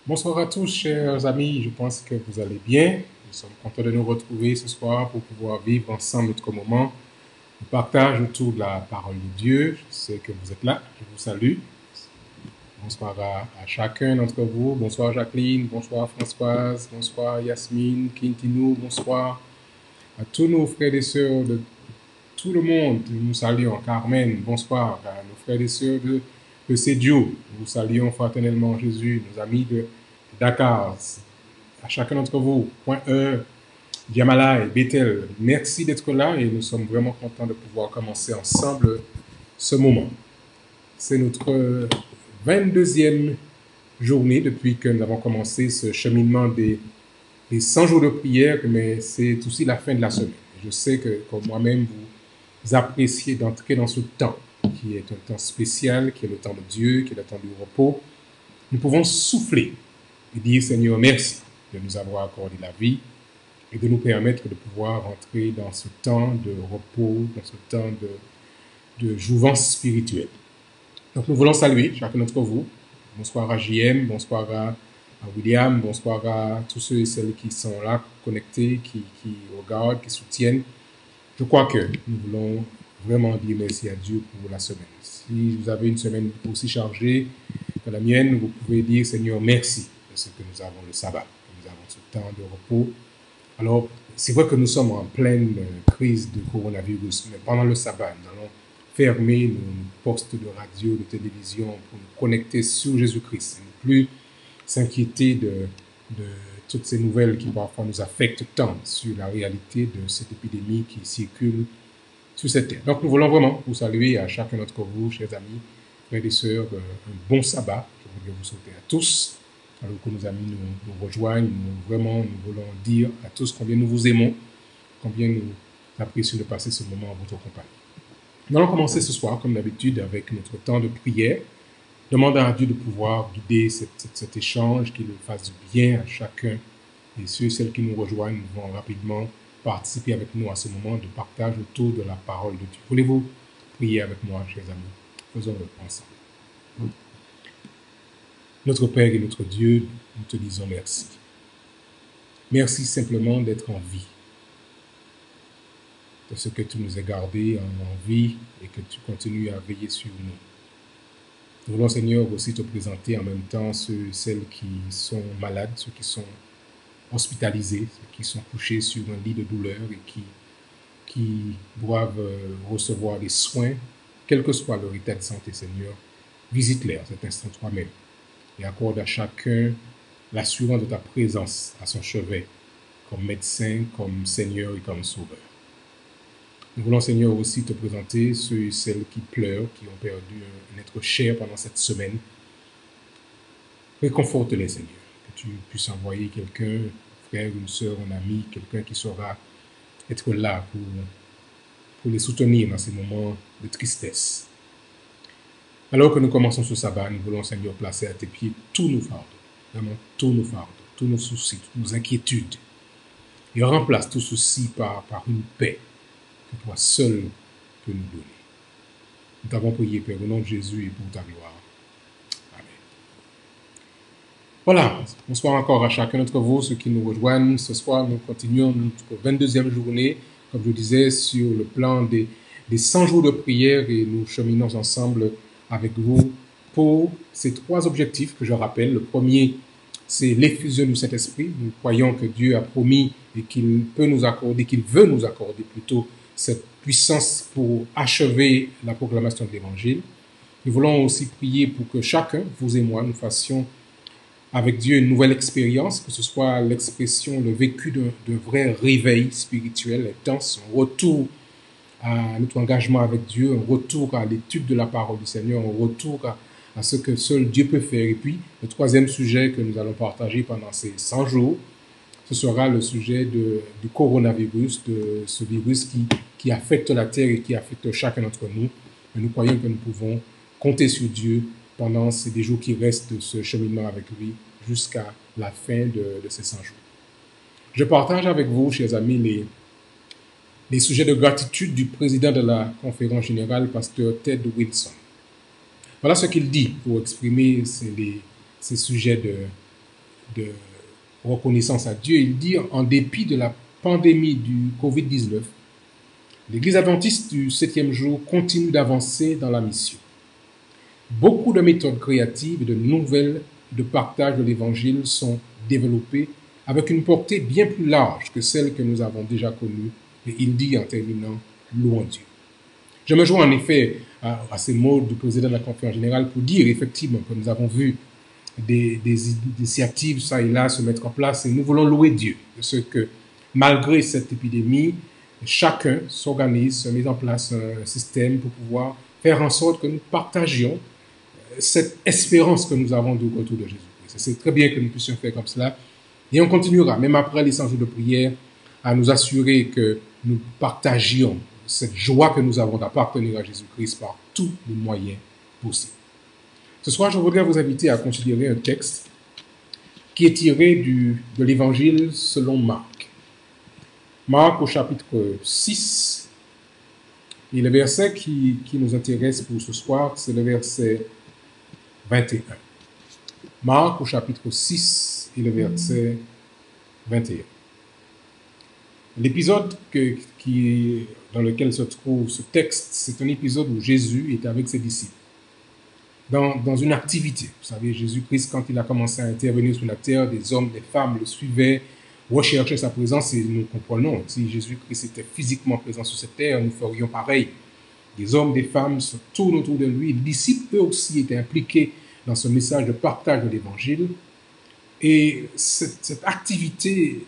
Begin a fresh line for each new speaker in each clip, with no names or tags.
Bonsoir à tous, chers amis. Je pense que vous allez bien. Nous sommes contents de nous retrouver ce soir pour pouvoir vivre ensemble notre moment de partage autour de la parole de Dieu. Je sais que vous êtes là. Je vous salue. Bonsoir à chacun d'entre vous. Bonsoir Jacqueline. Bonsoir Françoise. Bonsoir Yasmine, Quintinou. Bonsoir à tous nos frères et sœurs de tout le monde. Nous saluons Carmen. Bonsoir à nos frères et sœurs de Sédio. Nous saluons fraternellement Jésus, nos amis de Dakar, à chacun d'entre vous, Point E, Diamala et Bethel. Merci d'être là et nous sommes vraiment contents de pouvoir commencer ensemble ce moment. C'est notre 22e journée depuis que nous avons commencé ce cheminement des 100 jours de prière, mais c'est aussi la fin de la semaine. Je sais que, comme moi-même, vous appréciez d'entrer dans ce temps qui est un temps spécial, qui est le temps de Dieu, qui est le temps du repos. Nous pouvons souffler et dire Seigneur, merci de nous avoir accordé la vie et de nous permettre de pouvoir entrer dans ce temps de repos, dans ce temps de jouvence spirituelle. Donc nous voulons saluer chacun d'entre vous. Bonsoir à JM, bonsoir à William, bonsoir à tous ceux et celles qui sont là, connectés, qui regardent, qui soutiennent. Je crois que nous voulons vraiment dire merci à Dieu pour la semaine. Si vous avez une semaine aussi chargée que la mienne, vous pouvez dire Seigneur, merci de ce que nous avons le sabbat, que nous avons ce temps de repos. Alors, c'est vrai que nous sommes en pleine crise de coronavirus, mais pendant le sabbat, nous allons fermer nos postes de radio, de télévision pour nous connecter sur Jésus-Christ. Ne plus s'inquiéter de toutes ces nouvelles qui parfois nous affectent tant sur la réalité de cette épidémie qui circule sur cette terre. Donc nous voulons vraiment vous saluer à chacun d'entre vous, chers amis, frères et sœurs, un bon sabbat. Je voudrais vous souhaiter à tous, alors que nos amis nous rejoignent. Nous voulons dire à tous combien nous vous aimons, combien nous apprécions de passer ce moment en votre compagnie. Nous allons commencer ce soir, comme d'habitude, avec notre temps de prière, demandant à Dieu de pouvoir guider cet échange, qu'il fasse du bien à chacun. Et ceux et celles qui nous rejoignent vont rapidement participer avec nous à ce moment de partage autour de la parole de Dieu. Voulez-vous prier avec moi, chers amis? Faisons-le ensemble. Notre Père et notre Dieu, nous te disons merci. Merci simplement d'être en vie, de ce que tu nous as gardés en vie et que tu continues à veiller sur nous. Nous voulons, Seigneur, aussi te présenter en même temps ceux et celles qui sont malades, ceux qui sont hospitalisés, ceux qui sont couchés sur un lit de douleur et qui doivent recevoir des soins, quel que soit leur état de santé, Seigneur. Visite-les à cet instant toi-même et accorde à chacun l'assurance de ta présence à son chevet, comme médecin, comme Seigneur et comme Sauveur. Nous voulons, Seigneur, aussi te présenter ceux et celles qui pleurent, qui ont perdu un être cher pendant cette semaine. réconforte-les, Seigneur. Que tu puisses envoyer quelqu'un, un frère, une soeur, un ami, quelqu'un qui saura être là pour les soutenir dans ces moments de tristesse. Alors que nous commençons ce sabbat, nous voulons, Seigneur, placer à tes pieds tous nos fardeaux, vraiment tous nos fardeaux, tous nos soucis, toutes nos inquiétudes. Et remplace tout ceci par une paix que toi seul peux nous donner. Nous t'avons prié, Père, au nom de Jésus et pour ta gloire. Amen. Voilà, bonsoir encore à chacun d'entre vous, ceux qui nous rejoignent. Ce soir, nous continuons notre 22e journée, comme je disais, sur le plan des 100 jours de prière et nous cheminons ensemble avec vous pour ces 3 objectifs que je rappelle. Le premier, c'est l'effusion du Saint-Esprit. Nous croyons que Dieu a promis et qu'il peut nous accorder, qu'il veut nous accorder plutôt cette puissance pour achever la proclamation de l'Évangile. Nous voulons aussi prier pour que chacun, vous et moi, nous fassions avec Dieu une nouvelle expérience, que ce soit l'expression, le vécu d'un vrai réveil spirituel intense, un retour à notre engagement avec Dieu, un retour à l'étude de la parole du Seigneur, un retour à ce que seul Dieu peut faire. Et puis, le troisième sujet que nous allons partager pendant ces 100 jours, ce sera le sujet du coronavirus, de ce virus qui affecte la terre et qui affecte chacun d'entre nous. Mais nous croyons que nous pouvons compter sur Dieu pendant ces jours qui restent de ce cheminement avec lui jusqu'à la fin de ces 100 jours. Je partage avec vous, chers amis, les sujets de gratitude du président de la conférence générale, pasteur Ted Wilson. Voilà ce qu'il dit pour exprimer ces sujets de reconnaissance à Dieu. Il dit, en dépit de la pandémie du Covid-19, l'Église adventiste du 7e jour continue d'avancer dans la mission. Beaucoup de méthodes créatives et de nouvelles de partage de l'Évangile sont développées avec une portée bien plus large que celle que nous avons déjà connue. Et il dit en terminant, louons Dieu. Je me joins en effet à ces mots du président de la conférence générale pour dire effectivement que nous avons vu des initiatives ça et là se mettre en place et nous voulons louer Dieu de ce que malgré cette épidémie, chacun s'organise, se met en place un système pour pouvoir faire en sorte que nous partagions cette espérance que nous avons du retour de Jésus-Christ. C'est très bien que nous puissions faire comme cela et on continuera, même après les 100 jours de prière, à nous assurer que nous partagions cette joie que nous avons d'appartenir à Jésus-Christ par tous les moyens possibles. Ce soir, je voudrais vous inviter à considérer un texte qui est tiré de l'Évangile selon Marc. Marc au chapitre 6, et le verset qui nous intéresse pour ce soir, c'est le verset 21. Marc au chapitre 6 et le verset 21. L'épisode dans lequel se trouve ce texte, c'est un épisode où Jésus est avec ses disciples. Dans une activité. Vous savez, Jésus-Christ, quand il a commencé à intervenir sur la terre, des hommes, des femmes le suivaient, recherchaient sa présence et nous comprenons, si Jésus-Christ était physiquement présent sur cette terre, nous ferions pareil. Des hommes, des femmes se tournent autour de lui. Les disciples, eux aussi, étaient impliqués dans ce message de partage de l'Évangile. Et cette activité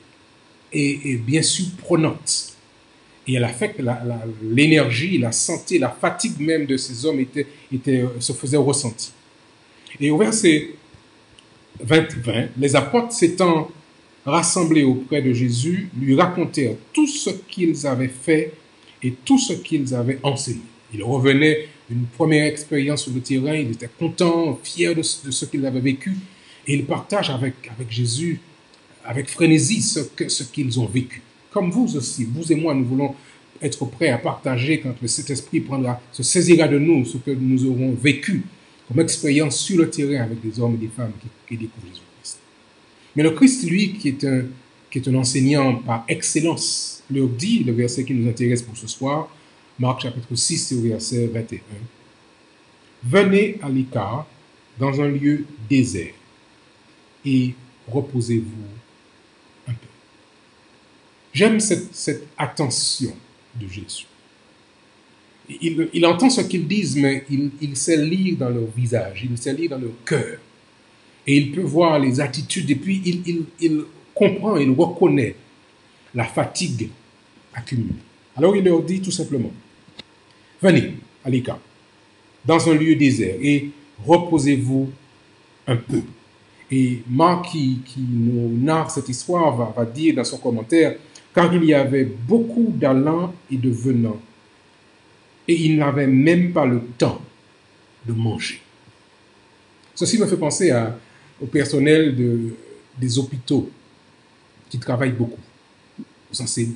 est bien sûr prenante. Et elle affecte l'énergie, la santé, la fatigue même de ces hommes se faisait ressentir. Et au verset 20, les apôtres s'étant rassemblés auprès de Jésus, lui racontèrent tout ce qu'ils avaient fait et tout ce qu'ils avaient enseigné. Ils revenaient d'une première expérience sur le terrain, ils étaient contents, fiers de ce qu'ils avaient vécu, et ils partagent avec Jésus, avec frénésie, ce qu'ils ont vécu. Comme vous aussi, vous et moi, nous voulons être prêts à partager quand le Saint-Esprit se saisira de nous, ce que nous aurons vécu comme expérience sur le terrain avec des hommes et des femmes qui découvrent Jésus-Christ. Mais le Christ, lui, qui est un enseignant par excellence, leur dit, le verset qui nous intéresse pour ce soir, Marc chapitre 6, au verset 21, « Venez à l'écart dans un lieu désert et reposez-vous un peu. » J'aime cette attention de Jésus. Il entend ce qu'ils disent, mais il sait lire dans leur visage, il sait lire dans leur cœur. Et il peut voir les attitudes, et puis il comprend, il reconnaît la fatigue accumulée. Alors il leur dit tout simplement, venez à l'écart, dans un lieu désert, et reposez-vous un peu. Et Marc, qui nous narre cette histoire, va dire dans son commentaire, car il y avait beaucoup d'allants et de venants, et ils n'avaient même pas le temps de manger. Ceci me fait penser au personnel des hôpitaux qui travaillent beaucoup,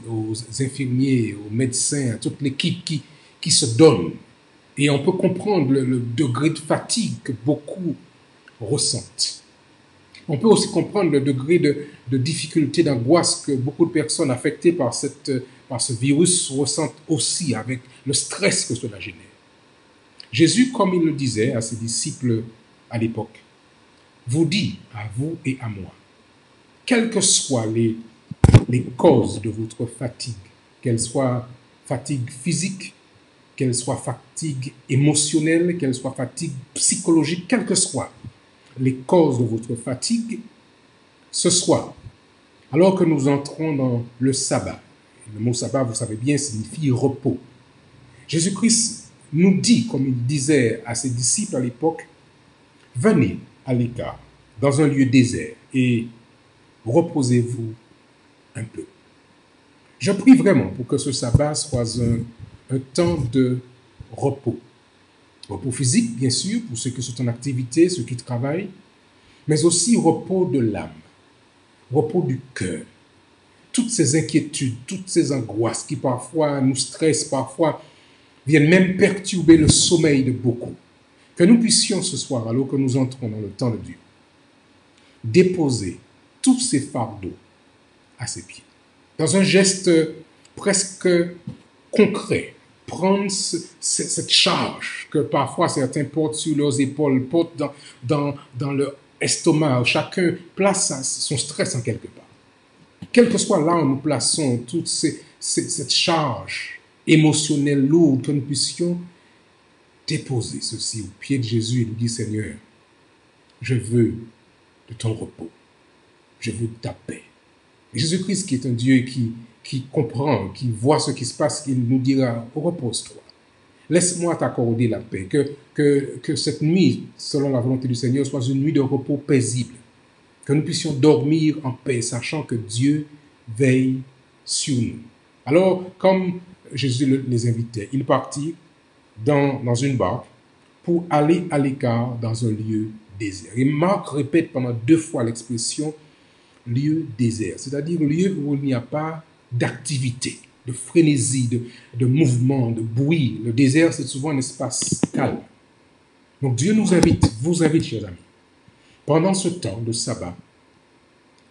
aux infirmiers, aux médecins, à toute l'équipe qui se donne. Et on peut comprendre le degré de fatigue que beaucoup ressentent. On peut aussi comprendre le degré de difficulté, d'angoisse que beaucoup de personnes affectées par ce virus ressentent aussi, avec le stress que cela génère. Jésus, comme il le disait à ses disciples à l'époque, vous dit à vous et à moi, quelles que soient les causes de votre fatigue, qu'elles soient fatigue physique, qu'elle soit fatigue émotionnelle, qu'elle soit fatigue psychologique, quelles que soient les causes de votre fatigue, ce soir, alors que nous entrons dans le sabbat, le mot sabbat, vous savez bien, signifie repos. Jésus-Christ nous dit, comme il disait à ses disciples à l'époque, venez à l'écart, dans un lieu désert, et reposez-vous un peu. Je prie vraiment pour que ce sabbat soit un temps de repos. Repos physique, bien sûr, pour ceux qui sont en activité, ceux qui travaillent, mais aussi repos de l'âme, repos du cœur. Toutes ces inquiétudes, toutes ces angoisses qui parfois nous stressent, parfois viennent même perturber le sommeil de beaucoup. Que nous puissions ce soir, alors que nous entrons dans le temps de Dieu, déposer tous ces fardeaux à ses pieds. Dans un geste presque concret, prendre cette charge que parfois certains portent sur leurs épaules, portent dans leur estomac. Chacun place son stress en quelque part. Quel que soit là où nous plaçons toute cette charge émotionnelle lourde, que nous puissions déposer ceci au pied de Jésus et lui dire, Seigneur, je veux de ton repos, je veux de ta paix. Et Jésus-Christ, qui est un Dieu qui comprend, qui voit ce qui se passe, il nous dira, repose-toi. Laisse-moi t'accorder la paix. Que cette nuit, selon la volonté du Seigneur, soit une nuit de repos paisible. Que nous puissions dormir en paix, sachant que Dieu veille sur nous. Alors, comme Jésus les invitait, ils partirent dans une barque pour aller à l'écart dans un lieu désert. Et Marc répète pendant 2 fois l'expression lieu désert, c'est-à-dire lieu où il n'y a pas d'activité, de frénésie, de mouvement, de bruit. Le désert, c'est souvent un espace calme. Donc Dieu nous invite, vous invite, chers amis, pendant ce temps de sabbat,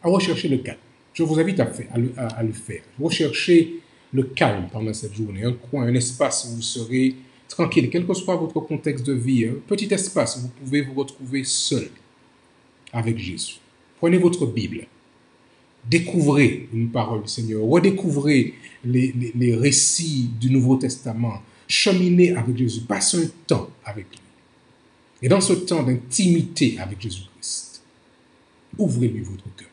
à rechercher le calme. Je vous invite à le faire. Recherchez le calme pendant cette journée, un coin, un espace où vous serez tranquille, quel que soit votre contexte de vie, un petit espace où vous pouvez vous retrouver seul avec Jésus. Prenez votre Bible. Découvrez une parole du Seigneur, redécouvrez les récits du Nouveau Testament, cheminez avec Jésus, passez un temps avec lui. Et dans ce temps d'intimité avec Jésus-Christ, ouvrez-lui votre cœur.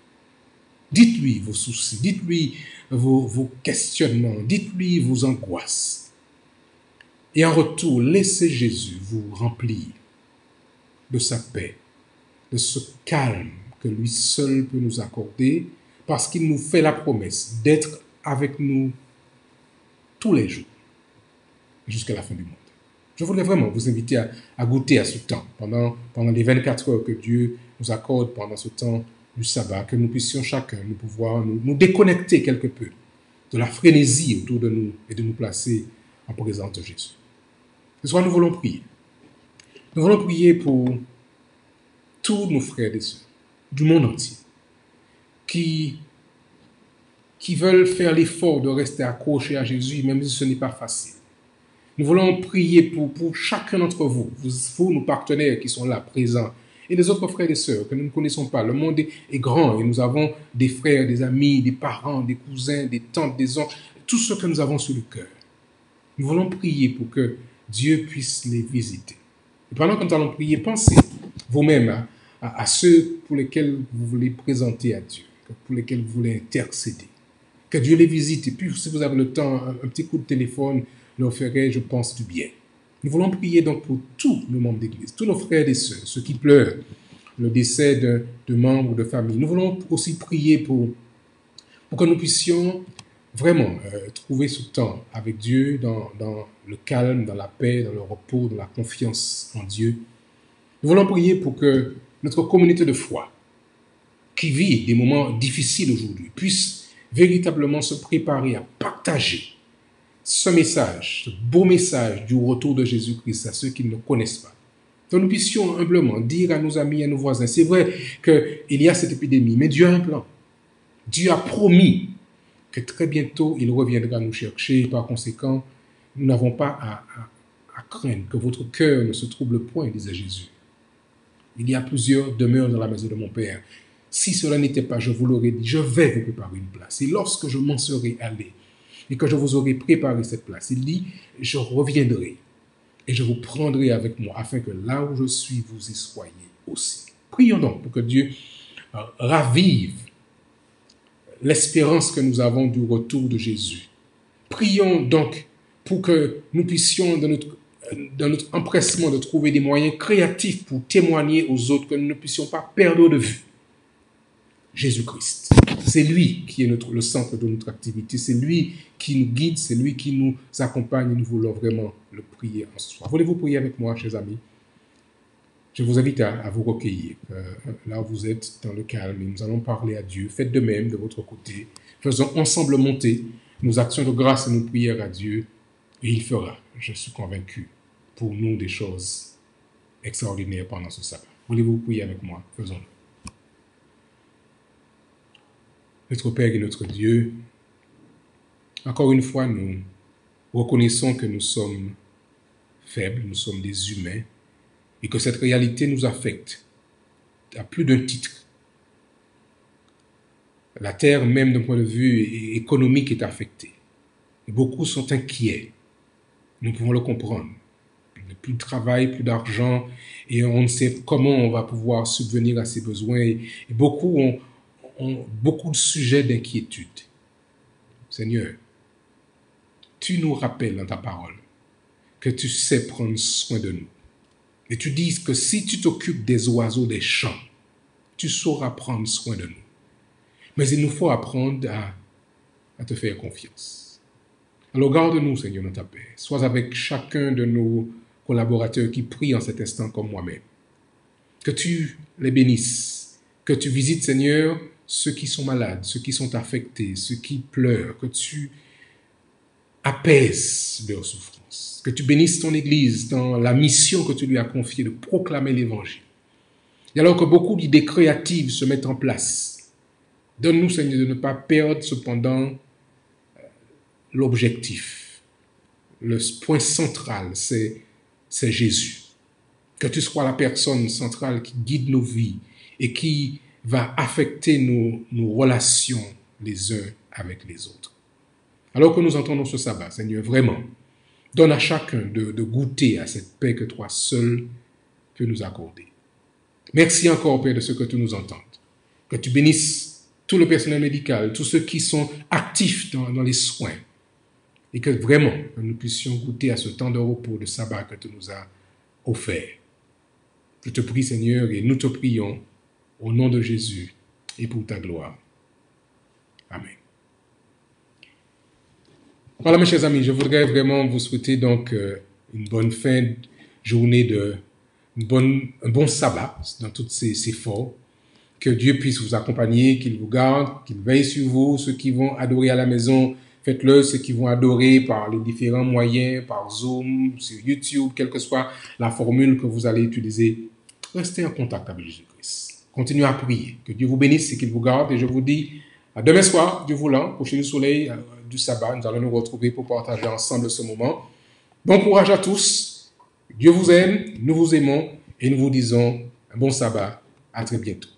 Dites-lui vos soucis, dites-lui vos questionnements, dites-lui vos angoisses. Et en retour, laissez Jésus vous remplir de sa paix, de ce calme que lui seul peut nous accorder, parce qu'il nous fait la promesse d'être avec nous tous les jours, jusqu'à la fin du monde. Je voudrais vraiment vous inviter à goûter à ce temps, pendant les 24 heures que Dieu nous accorde pendant ce temps du sabbat, que nous puissions chacun nous déconnecter quelque peu de la frénésie autour de nous et de nous placer en présence de Jésus. Ce soir, nous voulons prier. Nous voulons prier pour tous nos frères et sœurs du monde entier qui veulent faire l'effort de rester accrochés à Jésus, même si ce n'est pas facile. Nous voulons prier pour chacun d'entre vous, nos partenaires qui sont là, présents, et les autres frères et sœurs que nous ne connaissons pas. Le monde est grand et nous avons des frères, des amis, des parents, des cousins, des tantes, des oncles, tout ce que nous avons sur le cœur. Nous voulons prier pour que Dieu puisse les visiter. Et pendant que nous allons prier, pensez vous-même à ceux pour lesquels vous voulez présenter à Dieu, pour lesquels vous voulez intercéder. Que Dieu les visite. Et puis, si vous avez le temps, un petit coup de téléphone leur ferait, je pense, du bien. Nous voulons prier donc pour tous nos membres d'église, tous nos frères et sœurs, ceux qui pleurent le décès de membres de famille. Nous voulons aussi prier pour que nous puissions vraiment trouver ce temps avec Dieu dans le calme, dans la paix, dans le repos, dans la confiance en Dieu. Nous voulons prier pour que notre communauté de foi, qui vit des moments difficiles aujourd'hui, puisse véritablement se préparer à partager ce message, ce beau message du retour de Jésus-Christ à ceux qui ne le connaissent pas. Que nous puissions humblement dire à nos amis, à nos voisins, c'est vrai qu'il y a cette épidémie, mais Dieu a un plan. Dieu a promis que très bientôt, il reviendra nous chercher. Par conséquent, nous n'avons pas à craindre que votre cœur ne se trouble point, disait Jésus. Il y a plusieurs demeures dans la maison de mon Père. Si cela n'était pas, je vous l'aurais dit, je vais vous préparer une place. Et lorsque je m'en serai allé et que je vous aurai préparé cette place, il dit, je reviendrai et je vous prendrai avec moi afin que là où je suis, vous y soyez aussi. Prions donc pour que Dieu ravive l'espérance que nous avons du retour de Jésus. Prions donc pour que nous puissions, dans notre empressement de trouver des moyens créatifs pour témoigner aux autres, que nous ne puissions pas perdre de vue Jésus-Christ. C'est lui qui est le centre de notre activité, c'est lui qui nous guide, c'est lui qui nous accompagne et nous voulons vraiment le prier en ce soir. Voulez-vous prier avec moi, chers amis? Je vous invite à vous recueillir, là où vous êtes dans le calme, et nous allons parler à Dieu. Faites de même de votre côté. Faisons ensemble monter nos actions de grâce et nos prières à Dieu, et il fera, je suis convaincu, pour nous des choses extraordinaires pendant ce sabbat. Voulez-vous prier avec moi? Faisons-le. Notre Père et notre Dieu, encore une fois, nous reconnaissons que nous sommes faibles, nous sommes des humains, et que cette réalité nous affecte à plus d'un titre. La terre, même d'un point de vue économique, est affectée. Et beaucoup sont inquiets. Nous pouvons le comprendre. Il n'y a plus de travail, plus d'argent, et on ne sait comment on va pouvoir subvenir à ses besoins. Et beaucoup ont beaucoup de sujets d'inquiétude. Seigneur, tu nous rappelles dans ta parole que tu sais prendre soin de nous. Et tu dis que si tu t'occupes des oiseaux des champs, tu sauras prendre soin de nous. Mais il nous faut apprendre à te faire confiance. Alors garde-nous, Seigneur, dans ta paix. Sois avec chacun de nos collaborateurs qui prient en cet instant comme moi-même. Que tu les bénisses. Que tu visites, Seigneur, ceux qui sont malades, ceux qui sont affectés, ceux qui pleurent. Que tu apaises leur souffrance. Que tu bénisses ton Église dans la mission que tu lui as confiée de proclamer l'Évangile. Et alors que beaucoup d'idées créatives se mettent en place, donne-nous, Seigneur, de ne pas perdre cependant l'objectif. Le point central, c'est Jésus. Que tu sois la personne centrale qui guide nos vies et qui va affecter nos relations les uns avec les autres. Alors que nous entendons ce sabbat, Seigneur, vraiment, donne à chacun de goûter à cette paix que toi seul peux nous accorder. Merci encore, Père, de ce que tu nous entends. Que tu bénisses tout le personnel médical, tous ceux qui sont actifs dans les soins, et que vraiment nous puissions goûter à ce temps de repos, de sabbat que tu nous as offert. Je te prie, Seigneur, et nous te prions au nom de Jésus et pour ta gloire. Amen. Voilà, mes chers amis, je voudrais vraiment vous souhaiter donc une bonne fin de journée, un bon sabbat dans tous ces efforts. Que Dieu puisse vous accompagner, qu'il vous garde, qu'il veille sur vous. Ceux qui vont adorer à la maison, faites-le. Ceux qui vont adorer par les différents moyens, par Zoom, sur YouTube, quelle que soit la formule que vous allez utiliser, restez en contact avec Jésus-Christ. Continuez à prier. Que Dieu vous bénisse et qu'il vous garde. Et je vous dis à demain soir, Dieu voulant, au coucher du soleil du sabbat. Nous allons nous retrouver pour partager ensemble ce moment. Bon courage à tous. Dieu vous aime, nous vous aimons et nous vous disons un bon sabbat. À très bientôt.